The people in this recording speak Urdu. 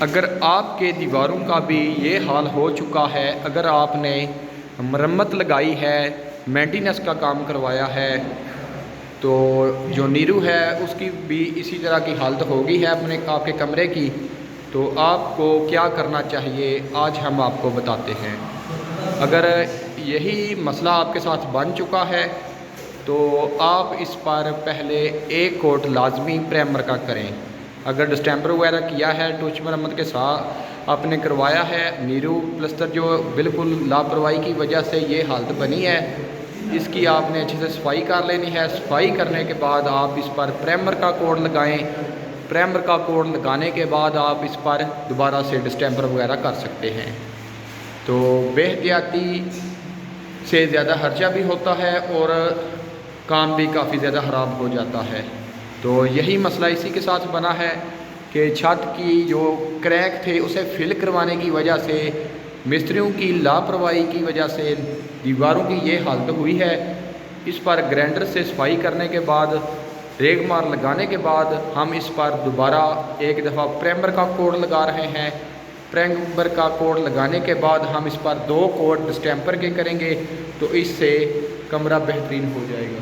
اگر آپ کے دیواروں کا بھی یہ حال ہو چکا ہے، اگر آپ نے مرمت لگائی ہے، مینٹیننس کا کام کروایا ہے، تو جو نیرو ہے اس کی بھی اسی طرح کی حالت ہوگی ہے آپ کے کمرے کی، تو آپ کو کیا کرنا چاہیے آج ہم آپ کو بتاتے ہیں۔ اگر یہی مسئلہ آپ کے ساتھ بن چکا ہے تو آپ اس پر پہلے ایک کوٹ لازمی پرائمر کا کریں۔ اگر ڈسٹیمپر وغیرہ کیا ہے، ٹوچ مرمت کے ساتھ آپ نے کروایا ہے، نیرو پلستر جو بالکل لاپرواہی کی وجہ سے یہ حالت بنی ہے، اس کی آپ نے اچھے سے صفائی کر لینی ہے۔ صفائی کرنے کے بعد آپ اس پر پرائمر کا کوٹ لگائیں۔ پرائمر کا کوٹ لگانے کے بعد آپ اس پر دوبارہ سے ڈسٹیمپر وغیرہ کر سکتے ہیں۔ تو بے احتیاطی سے زیادہ خرچہ بھی ہوتا ہے اور کام بھی کافی زیادہ خراب ہو جاتا ہے۔ تو یہی مسئلہ اسی کے ساتھ بنا ہے کہ چھت کی جو کریک تھے اسے فل کروانے کی وجہ سے، مستریوں کی لاپرواہی کی وجہ سے دیواروں کی یہ حالت ہوئی ہے۔ اس پر گرائنڈر سے صفائی کرنے کے بعد، ریگ مار لگانے کے بعد ہم اس پر دوبارہ ایک دفعہ پرائمر کا کوٹ لگا رہے ہیں۔ پرائمر کا کوٹ لگانے کے بعد ہم اس پر 2 کوٹ ڈسٹیمپر کے کریں گے، تو اس سے کمرہ بہترین ہو جائے گا۔